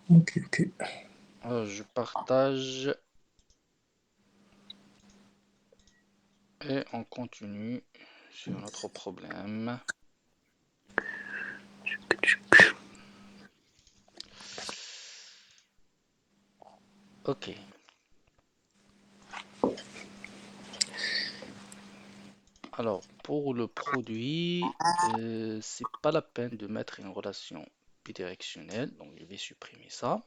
Ok, ok. Alors, je partage et on continue sur notre problème. Ok. Alors, pour le produit, c'est pas la peine de mettre une relation bidirectionnelle, donc je vais supprimer ça.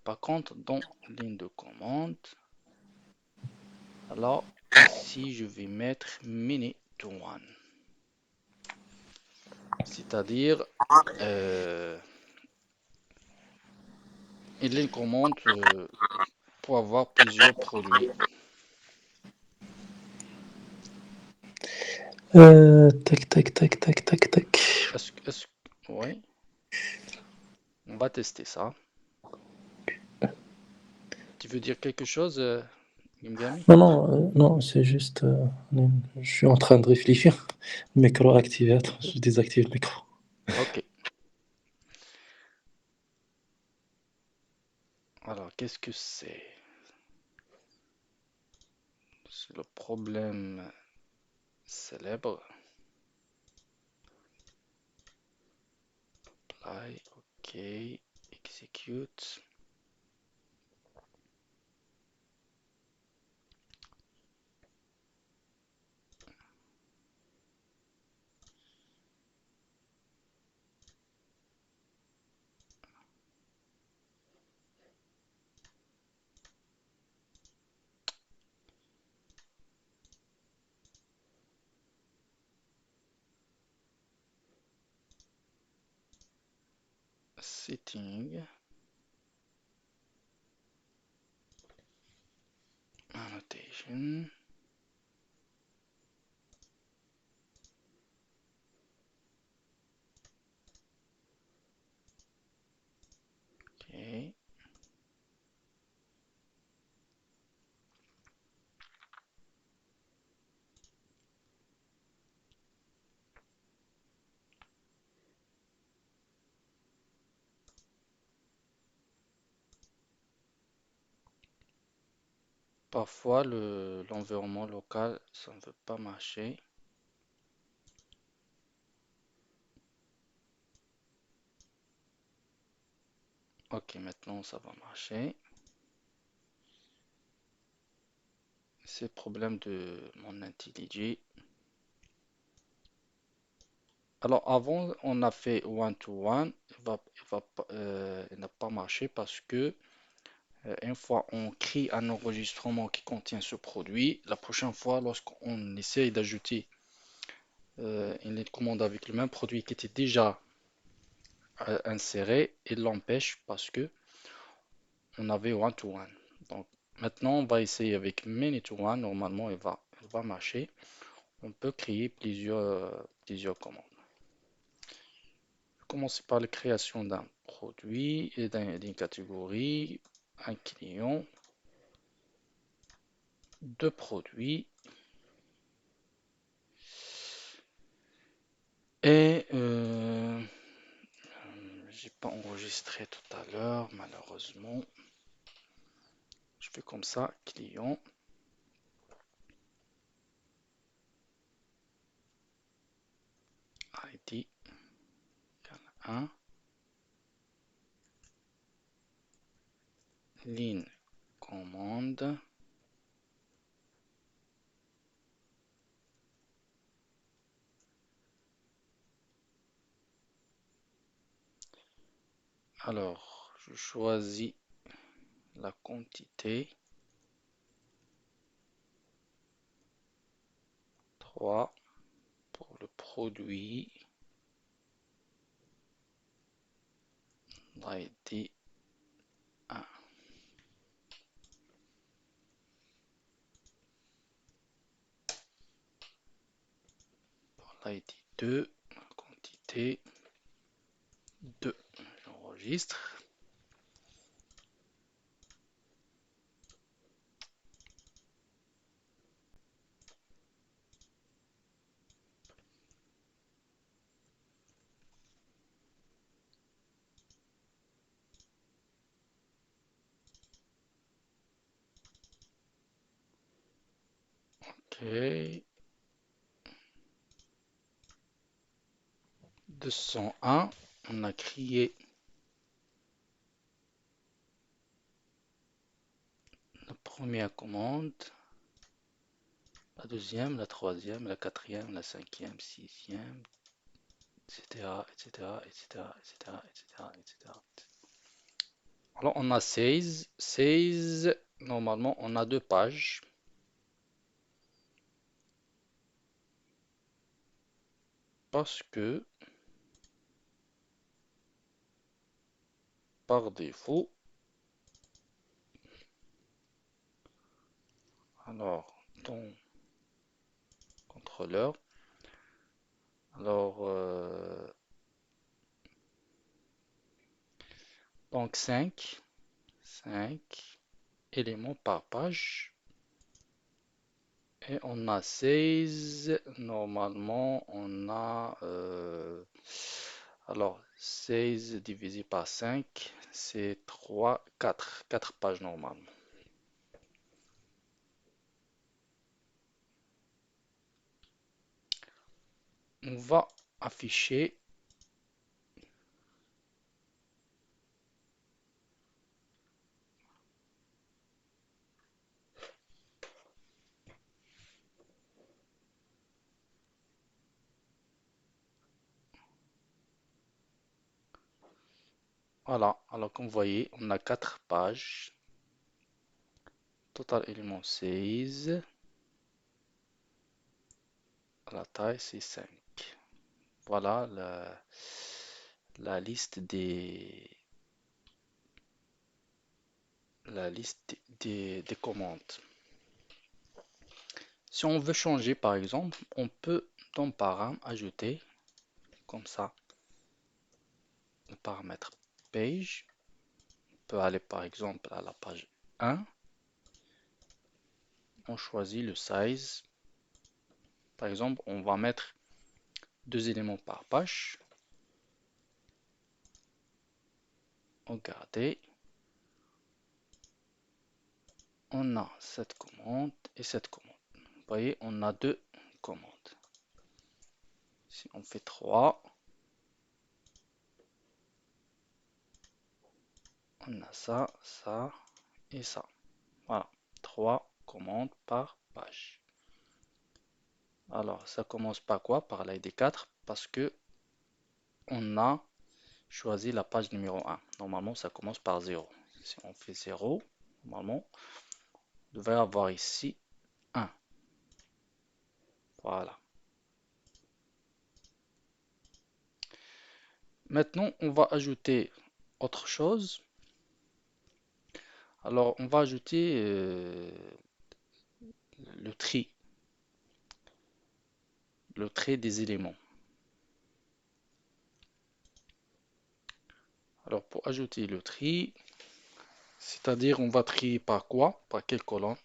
Par contre, dans ligne de commande, alors ici je vais mettre mini to one, c'est-à-dire euh, une ligne commande pour avoir plusieurs produits. Tac, tac, tac, tac, tac, tac. Oui, on va tester ça. Tu veux dire quelque chose, Gimgami? Non, non, non, c'est juste. Je suis en train de réfléchir. Micro activé. Attends, je désactive le micro. Ok. Alors, qu'est-ce que c'est? C'est le problème célèbre. Apply, ok. Execute. Setting. Annotation. Ok. Parfois, l'environnement local, ça ne veut pas marcher. Ok, maintenant ça va marcher. C'est le problème de mon IntelliJ. Alors avant, on a fait one-to-one. Il n'a pas marché parce que une fois on crée un enregistrement qui contient ce produit, la prochaine fois, lorsqu'on essaye d'ajouter une ligne de commande avec le même produit qui était déjà inséré, il l'empêche parce que on avait one-to-one. Donc maintenant, on va essayer avec many-to-one. Normalement, il va marcher. On peut créer plusieurs commandes. Commencer par la création d'un produit et d'une catégorie, un client, deux produits et j'ai pas enregistré tout à l'heure malheureusement. Je fais comme ça, client, ID, 1, ligne commande. Alors, je choisis la quantité 3 pour le produit l'ID 1 pour l'ID 2 quantité 2. J'enregistre. Ok. 201. On a créé la première commande, la deuxième, la troisième, la quatrième, la cinquième, sixième, etc., etc., etc., etc., etc., etc. Alors on a 16. 16, normalement on a deux pages parce que par défaut, alors ton contrôleur, alors donc 5 éléments par page et on a 16. Normalement on a alors 16 divisé par 5 c'est 3 4 pages normalement. On va afficher, voilà, alors comme vous voyez on a 4 pages, total élément 16, la taille c'est 5. Voilà la liste des commandes. Si on veut changer par exemple, on peut dans param ajouter comme ça le paramètre page. On peut aller par exemple à la page 1. On choisit le size. Par exemple, on va mettre 2 éléments par page. Regardez, on a cette commande et cette commande. Vous voyez, on a deux commandes. Si on fait 3, on a ça, ça et ça. Voilà, 3 commandes par page. Alors, ça commence par quoi? Par l'ID 4 parce que on a choisi la page numéro 1. Normalement, ça commence par 0. Si on fait 0, normalement, on devrait avoir ici 1. Voilà. Maintenant, on va ajouter autre chose. Alors, on va ajouter le tri des éléments. Alors, pour ajouter le tri, c'est-à-dire on va trier par quoi? Par quelle colonne?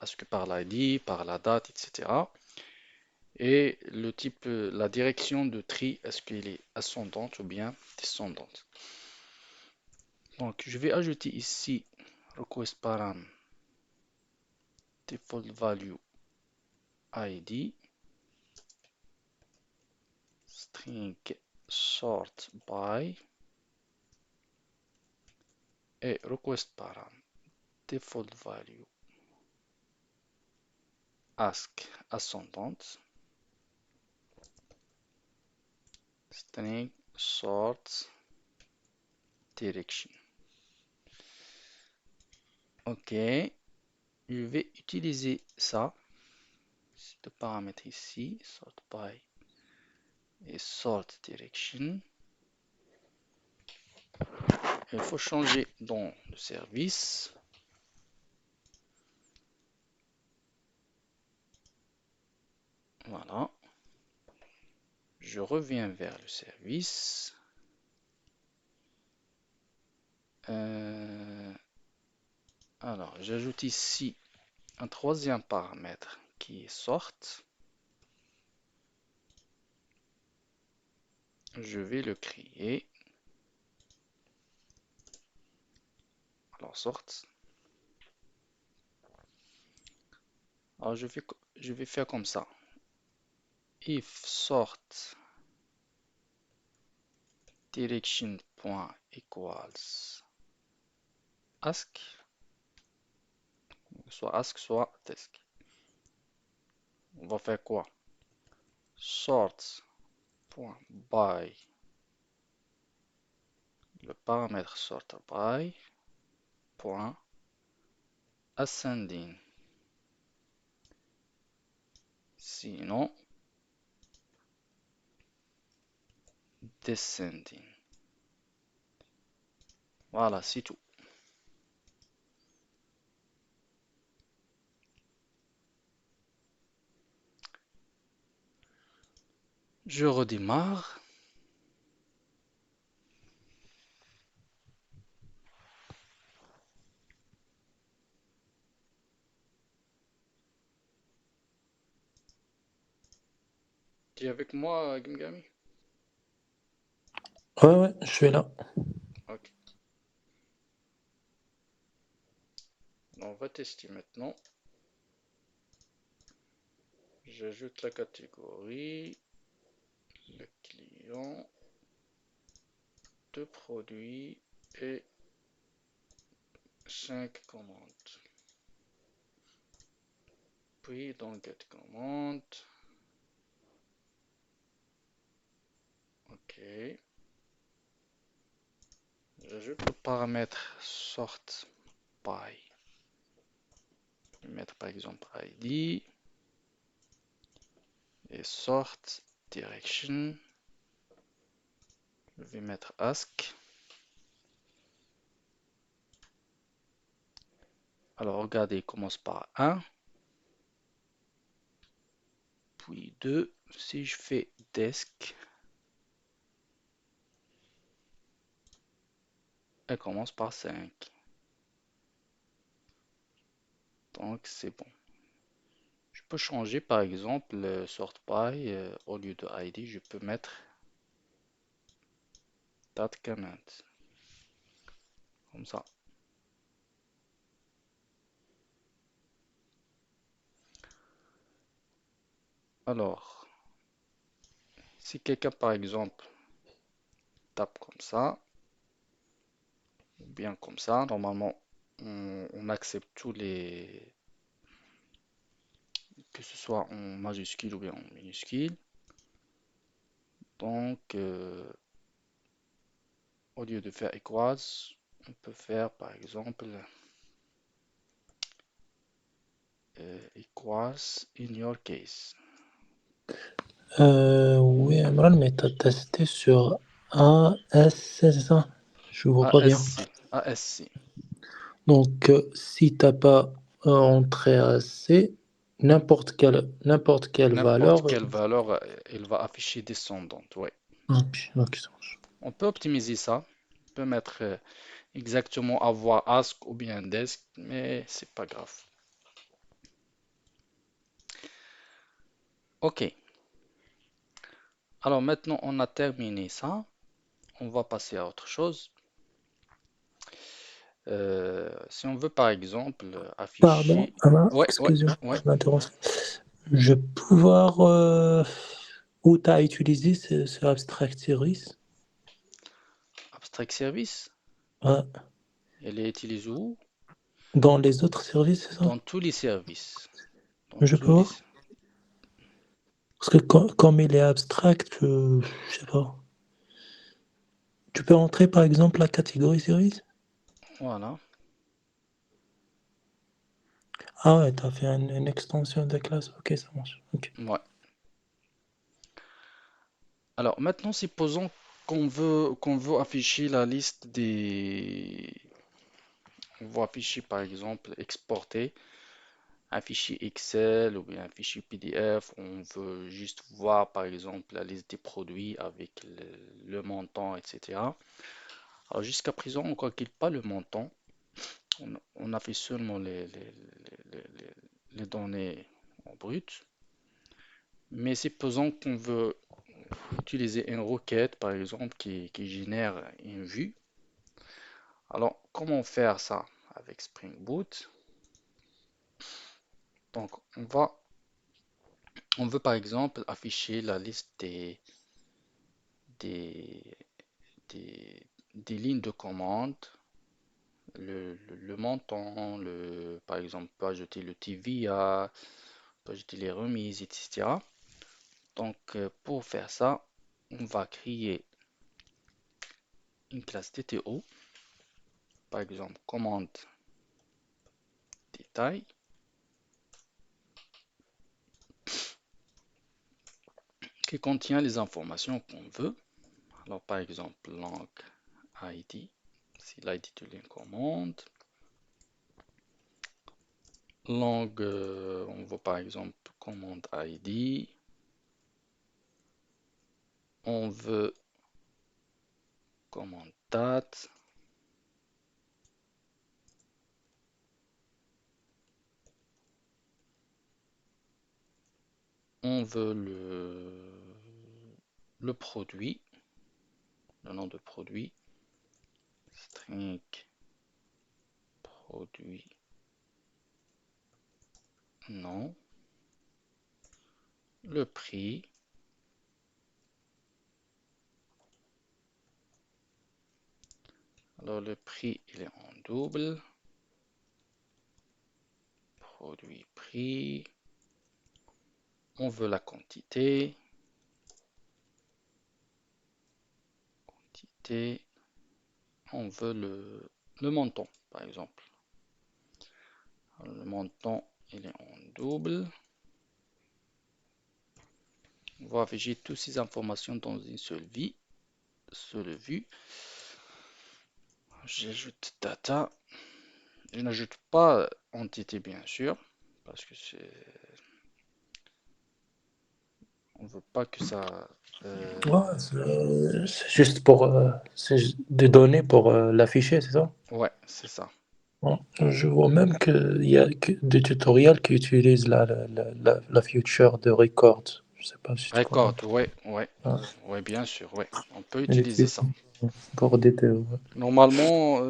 Est-ce que par l'ID, par la date, etc. Et le type, la direction de tri, est-ce qu'elle est ascendante ou bien descendante? Donc, je vais ajouter ici request param default value ID string sort by et request param default value ask ascendante string sort direction. Ok, je vais utiliser ça, ce paramètre ici, sort by et sort direction. Il faut changer dans le service. Voilà. Je reviens vers le service. Alors, j'ajoute ici un troisième paramètre qui est sort. Je vais le créer. Alors, sort. Alors, je vais je vais faire comme ça. If sort direction.equals ask, soit ask, soit desk. On va faire quoi? Sort.by, le paramètre sort.by, point ascending. Sinon, descending. Voilà, c'est tout. Je redémarre. Tu es avec moi, Gimgami? Ouais, je suis là. Ok. On va tester maintenant. J'ajoute la catégorie, le client, deux produits et 5 commandes. Puis dans get commande. Ok. J'ajoute le paramètre sort by. Je vais mettre par exemple ID et sort direction. Je vais mettre ask. Alors regardez, il commence par 1, puis 2. Si je fais desk, elle commence par 5. Donc c'est bon. Je peux changer par exemple sort by, au lieu de ID, je peux mettre that command. Comme ça. Alors, si quelqu'un par exemple tape comme ça, ou bien comme ça, normalement on accepte tous les, que ce soit en majuscule ou bien en minuscule. Donc, au lieu de faire equals, on peut faire par exemple equals in your case. Oui, Imran, mais t'as testé sur ASC, c'est ça? Je vois pas bien. ASC, ASC. Donc, si t'as pas entré ASC, n'importe quelle N'importe valeur. quelle valeur, elle va afficher descendante. Ouais. Ok, ça marche. On peut optimiser ça. On peut mettre exactement avoir ask ou bien desk, mais c'est pas grave. Ok. Alors maintenant, on a terminé ça. On va passer à autre chose. Si on veut par exemple Pardon, afficher. Imran, Ouais, ouais, excuse-moi, ouais. je m'interromps. Je peux voir où tu as utilisé ce abstract series? Abstract service, Ouais, elle est utilisée où? dans les autres services, c'est ça? Dans tous les services. Dans Je peux tous les. voir? Parce que comme il est abstract, je sais pas. Tu peux entrer par exemple la catégorie series? Voilà. Ah ouais, t'as fait une extension de classe. Ok, ça marche. Ok. Ouais. Alors maintenant, supposons qu'on veut afficher la liste des. On va afficher par exemple exporter un fichier Excel ou bien un fichier PDF. On veut juste voir par exemple la liste des produits avec le montant, etc. Alors jusqu'à présent, on ne calcule pas le montant. On a fait seulement les données en brut. Mais supposons qu'on veut utiliser une requête, par exemple, qui génère une vue. Alors, comment faire ça avec Spring Boot? Donc, on va On veut par exemple afficher la liste des, des lignes de commande, le montant, par exemple, on peut ajouter le TVA, on peut ajouter les remises, etc. Donc, pour faire ça, on va créer une classe TTO, par exemple, commande détail, qui contient les informations qu'on veut. Alors, par exemple, langue ID, c'est l'ID de la commande. Langue, on veut par exemple commande ID. On veut commande date. On veut le produit, le nom de produit, string produit, nom, le prix, alors le prix il est en double, produit prix, on veut la quantité, quantité, on veut le montant par exemple. Alors, le montant il est en double. On va afficher toutes ces informations dans une seule vue. J'ajoute data. Je n'ajoute pas entité bien sûr, parce que on veut pas que ça. Ouais, c'est juste pour des données pour l'afficher, c'est ça? Ouais, c'est ça. Ouais. Je vois même qu'il y a des tutoriels qui utilisent la feature de record. Je sais pas si tu connais. Record, ouais, ouais, Ouais. ouais, bien sûr, ouais. On peut Elle utiliser utilise ça. pour des théos. Ouais. Normalement,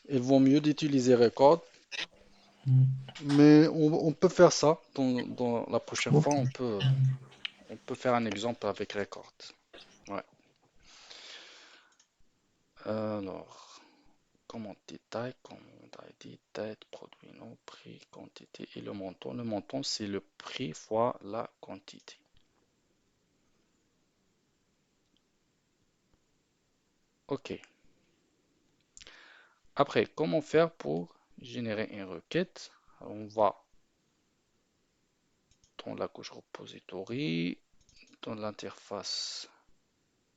il vaut mieux d'utiliser Record, Mm. mais on peut faire ça. Dans la prochaine fois, Ok. on peut faire un exemple avec Record. Ouais. Alors, commande détail, commande ID, date, produit, nom, prix, quantité et le montant. Le montant, c'est le prix fois la quantité. Ok. Après, comment faire pour générer une requête? Alors, on va dans la couche repository, dans l'interface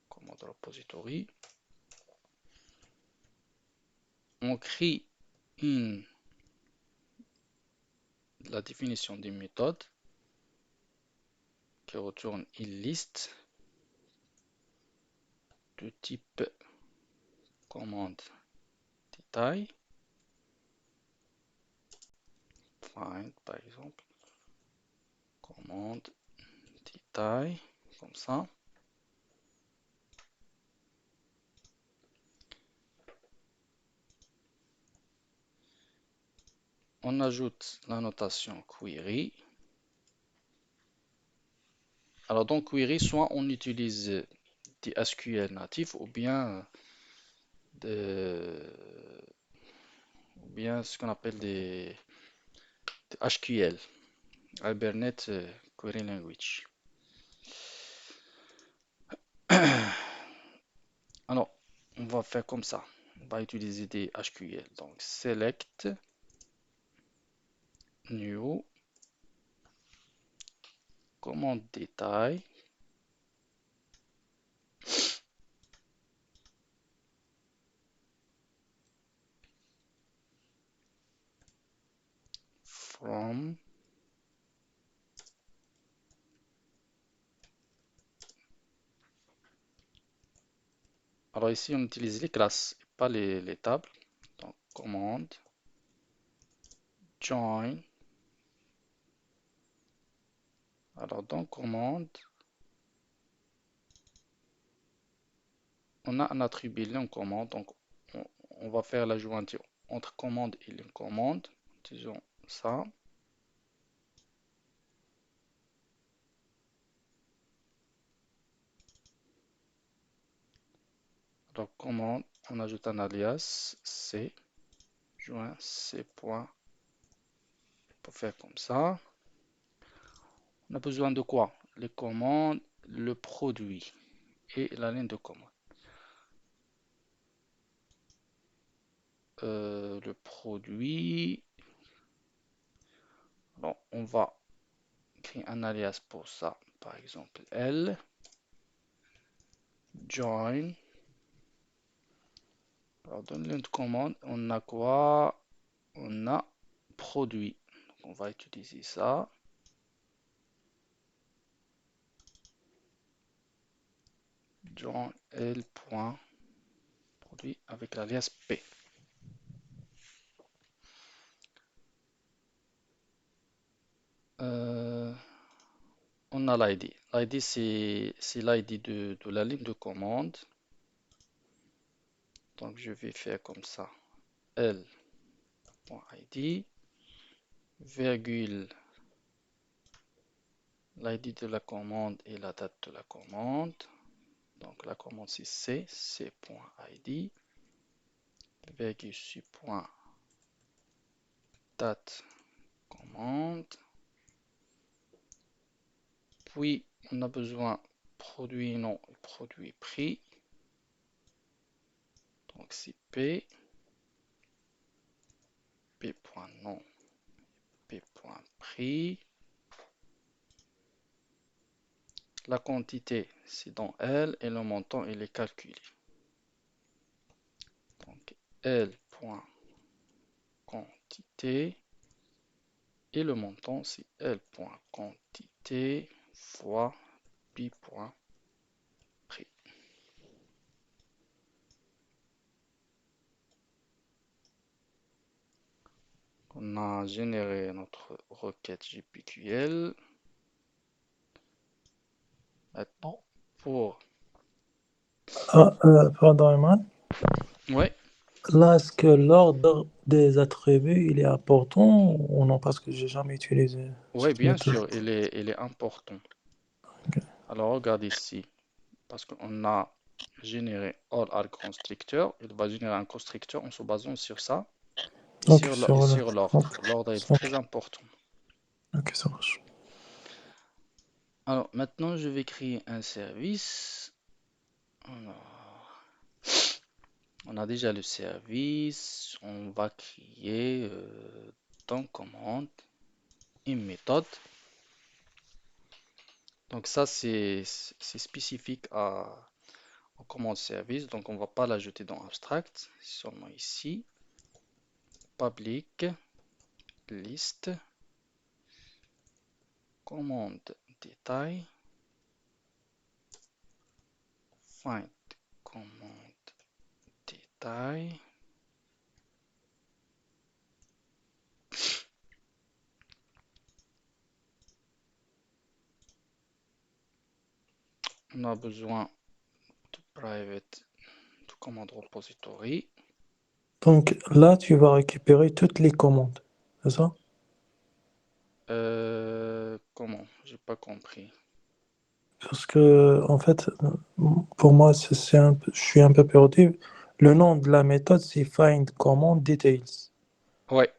commande repository. On crée la définition d'une méthode qui retourne une liste de type commande détail, find par exemple, commande détail, comme ça. On ajoute la notation query. Alors dans query, soit on utilise des SQL natifs ou bien ce qu'on appelle des HQL, Hibernate Query Language. Alors, on va faire comme ça. On va utiliser des HQL. Donc, select new commande détail from. Alors ici, on utilise les classes, pas les tables. Donc, commande join. Alors, dans commande, on a un attribut lien commande. Donc, on va faire la jointure entre commande et lien commande. Disons ça. Donc, commande, on ajoute un alias, C, joint C point, pour faire comme ça. On a besoin de quoi? Les commandes, le produit et la ligne de commande. Le produit, bon, on va créer un alias pour ça. Par exemple, L, join. Alors, dans la ligne de commande, on a quoi? On a produit. Donc, on va utiliser ça. Join L point produit avec l'alias P. Euh, on a l'ID. L'ID, c'est l'ID de la ligne de commande. Donc, je vais faire comme ça. L.id, virgule, l'ID de la commande et la date de la commande. Donc, la commande, c'est c.id, virgule, point, date, commande. Puis, on a besoin produit nom et produit prix. Donc, c'est P, P.nom, P.prix. La quantité, c'est dans L et le montant, il est calculé. Donc, L.quantité et le montant, c'est L.quantité fois Pi.prix. On a généré notre requête GPQL. Maintenant, pour... Ah, pardon, Imran. Ouais, Là, est-ce que l'ordre des attributs, il est important ou non? Parce que j'ai jamais utilisé ouais, cette bien méthode. sûr, il est important. Ok. Alors, regarde ici, parce qu'on a généré all arg constructor. Il va générer un constructeur en se basant sur ça et Ok, et sur le... sur l'ordre. Ok, L'ordre est ok, très important. ok, ça marche. Alors, maintenant, je vais créer un service. Alors, on a déjà le service. On va créer dans commande une méthode. Donc ça, c'est spécifique au commande service. Donc on ne va pas l'ajouter dans abstract. Seulement ici, public, list, commande détail, find commande détail. On a besoin de private de commande repository. Donc là, tu vas récupérer toutes les commandes, c'est ça? Comment? J'ai pas compris. Parce que, en fait, pour moi, je suis un peu perdu. Le nom de la méthode, c'est find command details. Ouais,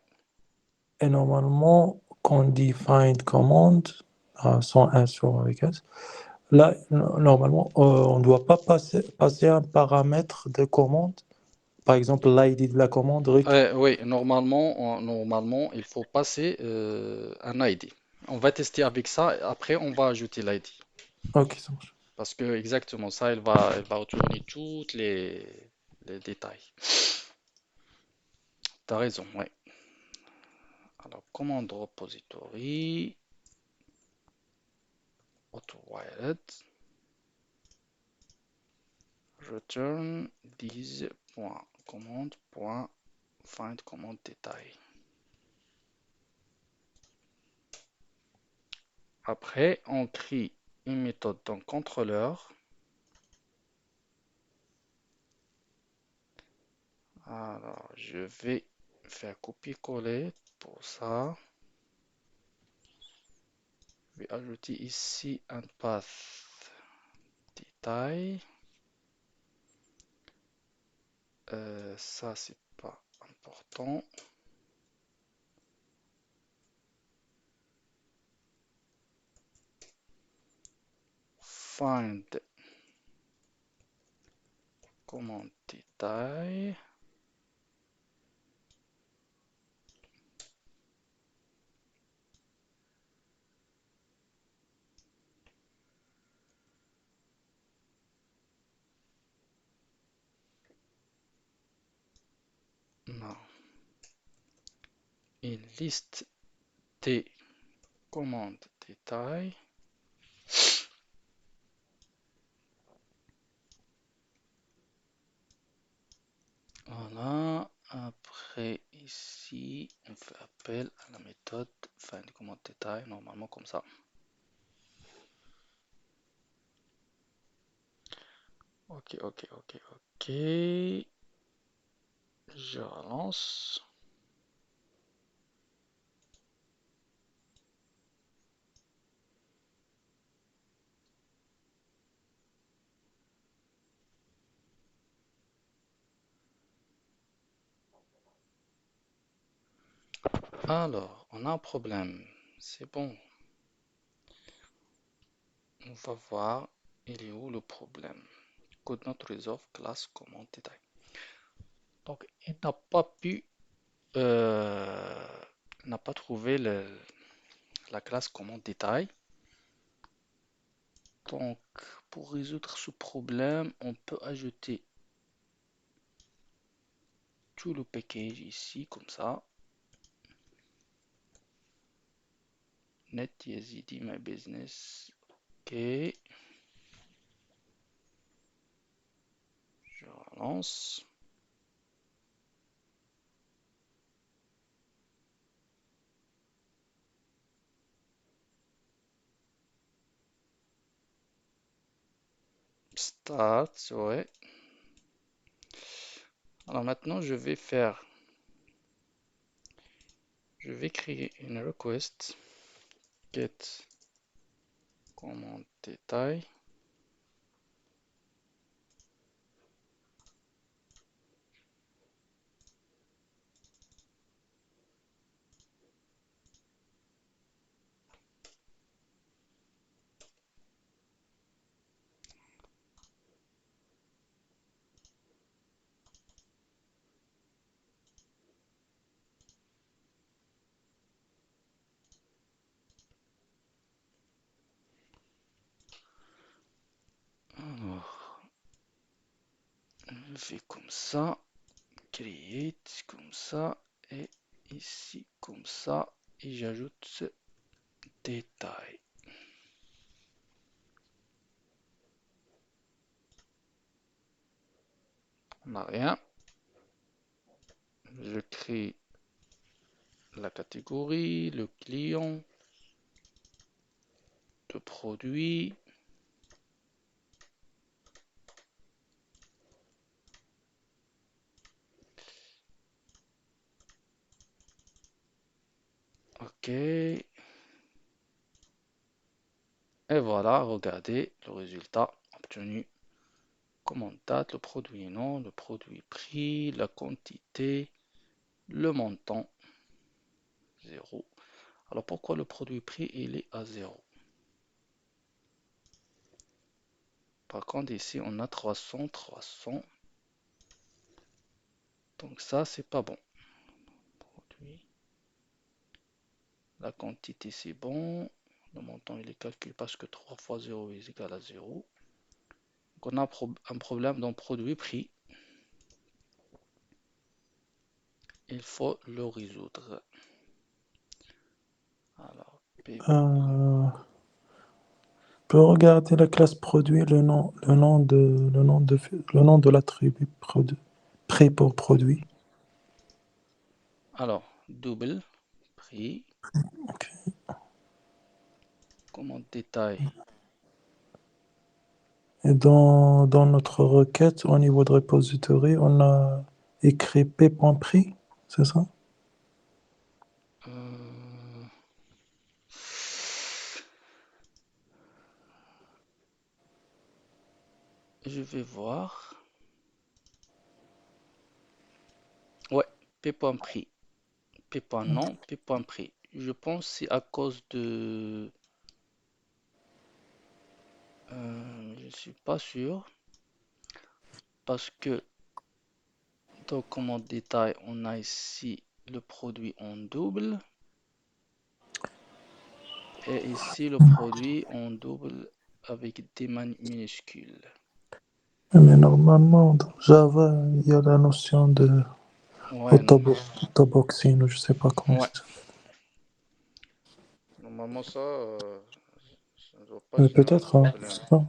Et normalement, quand on dit find command, sans un sur avec S, là, normalement, on ne doit pas passer un paramètre de commande. Par exemple, l'ID de la commande, oui, normalement, normalement, il faut passer un ID. On va tester avec ça, et après on va ajouter l'ID. Ok, ça marche. Parce que exactement ça, elle va retourner tous les détails. T'as raison, ouais. Alors, commande repository, auto-wired, return this.command.find commande détail. Après, on crée une méthode dans contrôleur. Alors, je vais faire copier-coller pour ça. Je vais ajouter ici un path détail. Ça, c'est pas important. Find commande détail. Non. Et liste des commandes détail. Voilà. Après, ici, on fait appel à la méthode find commande détail, normalement comme ça. Ok, ok, ok, ok. Je relance. Alors, on a un problème. C'est bon. On va voir, il est où le problème. Could not resolve class command détail. Donc, il n'a pas pu, n'a pas trouvé la classe commande détail. Donc, pour résoudre ce problème, on peut ajouter tout le package ici, comme ça. NetEasy My Business. Ok. Je relance. Start, ouais. Alors maintenant, je vais créer une request get commande détail. Alors, je fais comme ça, create comme ça, et ici comme ça, et j'ajoute ce détail. On n'a rien. Je crée la catégorie, le client, le produit. Ok. Et voilà, regardez le résultat obtenu. Commande date, le produit nom, le produit prix, la quantité, le montant, 0. Alors pourquoi le produit prix il est à 0? Par contre ici on a 300, 300. Donc ça c'est pas bon. Produit. La quantité c'est bon. Le montant il est calculé parce que 3 fois 0 est égal à 0. Donc on a un problème dans produit prix. Il faut le résoudre. Alors, PV. Euh, peut regarder la classe produit, le nom de l'attribut prêt pour produit. Alors, double prix, Ok. commande détail. Et dans notre requête, au niveau de repository, on a écrit p.prix, c'est ça? Euh, je vais voir. Ouais, P.prix. P.nom, P.prix. Je pense que c'est à cause de... je ne suis pas sûr. Parce que dans commande détail, on a ici le produit en double. Et ici, le produit en double avec des minuscules. Mais normalement, dans Java, il y a la notion de Ouais, non. autoboxing, ou je sais pas comment Ouais. ça s'appelle. Normalement, ça ne doit pas Mais être un peut-être, hein, je problème. sais pas.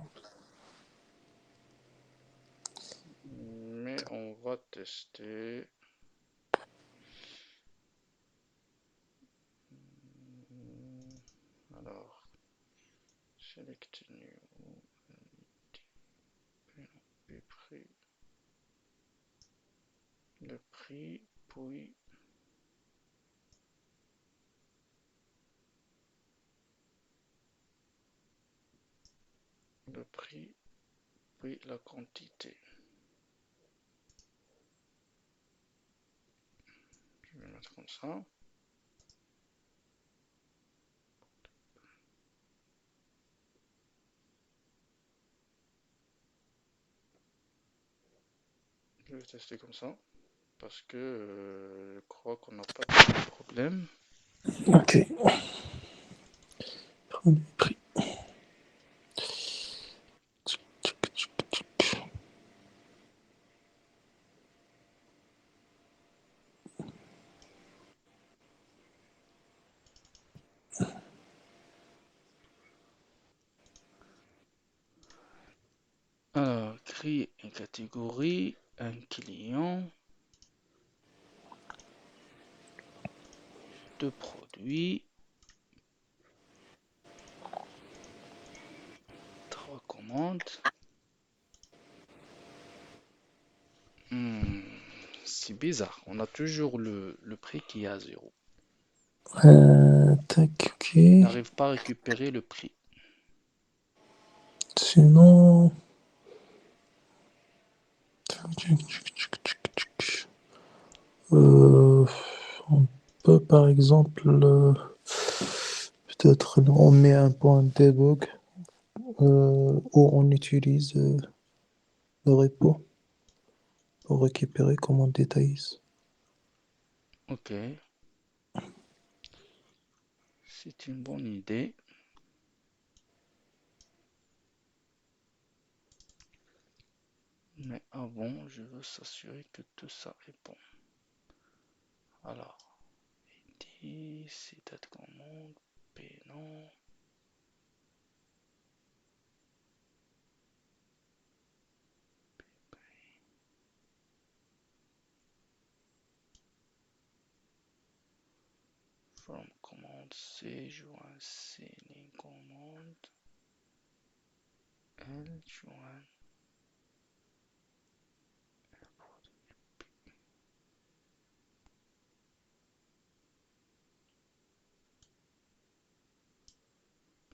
Mais on va tester. Alors, select new, puis prix, le prix, puis le prix, puis la quantité. Je vais mettre comme ça. Je vais tester comme ça parce que je crois qu'on n'a pas de problème. Ok. Premier prix. Alors, créer une catégorie, un client, deux produits, trois commandes. Hmm, c'est bizarre. On a toujours le prix qui est à zéro. Tac, ok. Il n'arrive pas à récupérer le prix. Sinon, euh, on peut par exemple, peut-être on met un point debug où on utilise le repo pour récupérer comment détailler. Ok, c'est une bonne idée. Mais avant, je veux s'assurer que tout ça est bon. Alors, ID, c'est date commande, P non. From commande C, joint C, ligne commande. L, joint.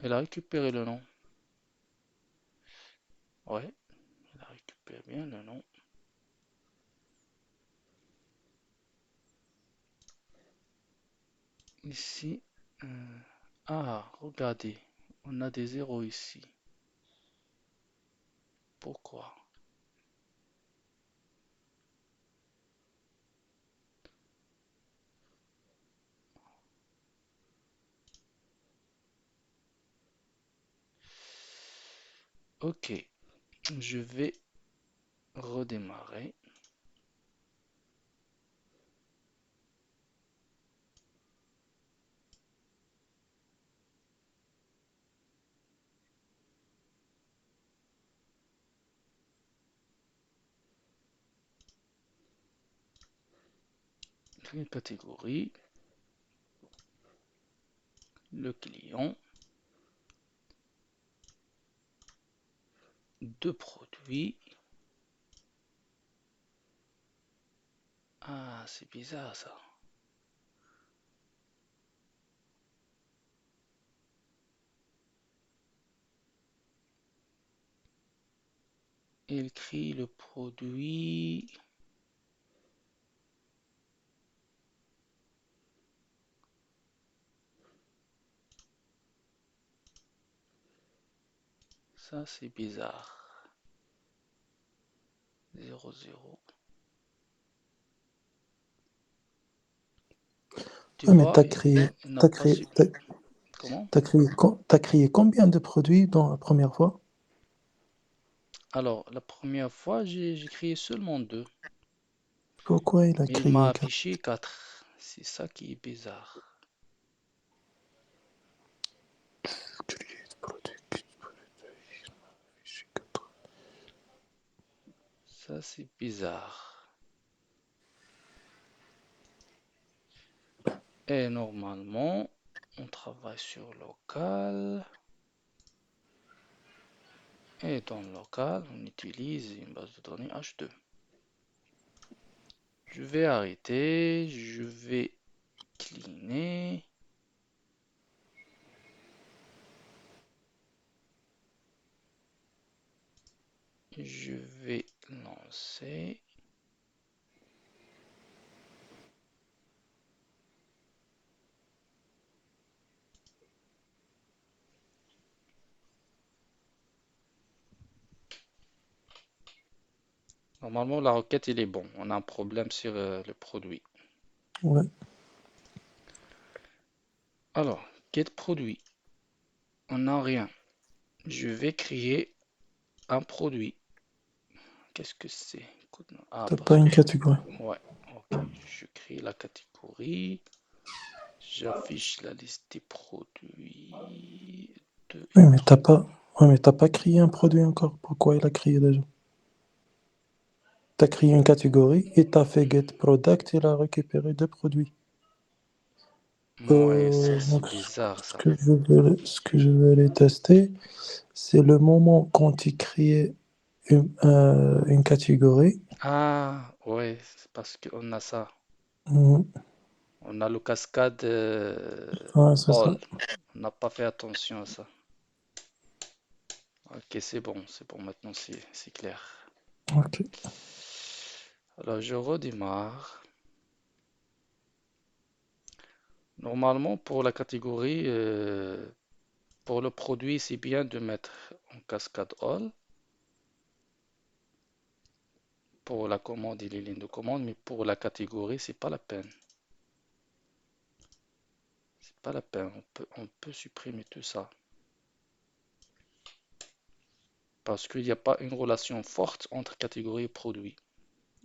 Elle a récupéré le nom. Ouais, elle a récupéré bien le nom. Ici, regardez, on a des zéros ici. Pourquoi? Ok, je vais redémarrer. Créer une catégorie, le client, deux produits. Ah, c'est bizarre ça. Il écrit le produit. Ça, c'est bizarre. 0, 0. Tu Ouais, mais vois, il n'a t'as pas créé, su. Comment? t'as créé combien de produits dans la première fois? Alors, la première fois, j'ai créé seulement 2. Pourquoi il a Mais il m'a créé quatre? affiché 4. C'est ça qui est bizarre. Ça, c'est bizarre. Et normalement, on travaille sur local. Et dans local, on utilise une base de données H2. Je vais arrêter. Je vais cleaner. Je vais lancer. Normalement, la requête, il est bon. On a un problème sur le produit. Ouais, Alors, get produit. On n'a rien. Je vais créer un produit. Qu'est-ce que c'est? Ah, t'as pas parce que... une catégorie. Ouais, ok. Je crée la catégorie. J'affiche la liste des produits. 2 Oui, et mais 3. ouais, mais t'as pas créé un produit encore. Pourquoi il a créé déjà? T'as créé une catégorie et t'as fait get product, il a récupéré deux produits. Ouais, ça c'est Donc, bizarre ça. ce que je vais aller tester, c'est le moment quand il crée une catégorie. Ah, ouais, c'est parce qu'on a ça. Mm, On a le cascade ouais, c'est ça. all. On n'a pas fait attention à ça. Ok, c'est bon, maintenant c'est clair. Ok. Alors je redémarre. Normalement, pour la catégorie, pour le produit, c'est bien de mettre en cascade all. Pour la commande et les lignes de commande, mais pour la catégorie, c'est pas la peine. C'est pas la peine. On peut supprimer tout ça. Parce qu'il n'y a pas une relation forte entre catégorie et produit.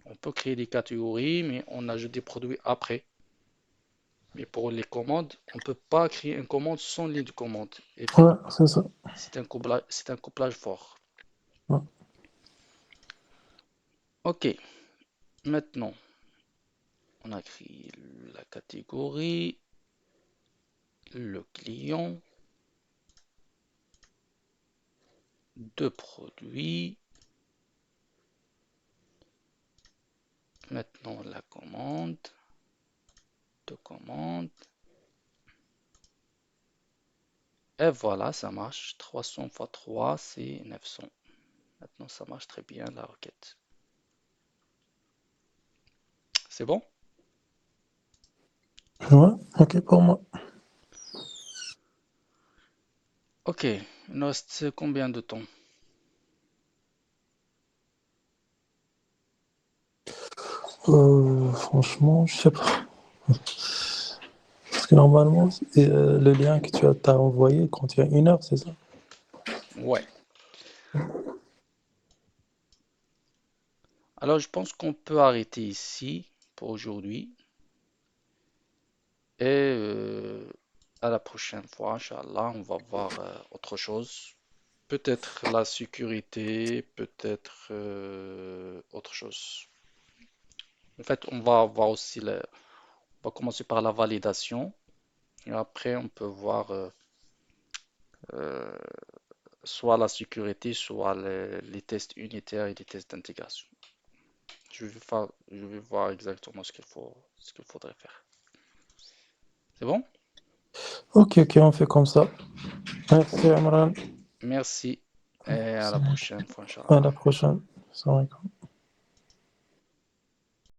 On peut créer des catégories, mais on ajoute des produits après. Mais pour les commandes, on ne peut pas créer une commande sans ligne de commande. Et Ouais, c'est ça. c'est un couplage fort. Ouais. Ok, maintenant, on a créé la catégorie, le client, deux produits. Maintenant, la commande, deux commandes. Et voilà, ça marche. 300 fois 3, c'est 900. Maintenant, ça marche très bien, la requête. C'est bon? Ouais, ok pour moi. Ok, il nous reste combien de temps? Franchement, je sais pas. Parce que normalement, le lien que t'as envoyé contient une heure, c'est ça? Ouais. Alors, je pense qu'on peut arrêter ici pour aujourd'hui. Et à la prochaine fois, Inch'Allah, on va voir autre chose. Peut-être la sécurité, peut-être autre chose. En fait, on va voir aussi on va commencer par la validation. Et après, on peut voir euh, soit la sécurité, soit les tests unitaires et les tests d'intégration. Je vais voir exactement ce qu'il faudrait faire. C'est bon? Ok, ok, on fait comme ça. Merci, Amran. Merci et à la prochaine fois, À Inch'Allah. la prochaine. Salam alaikum.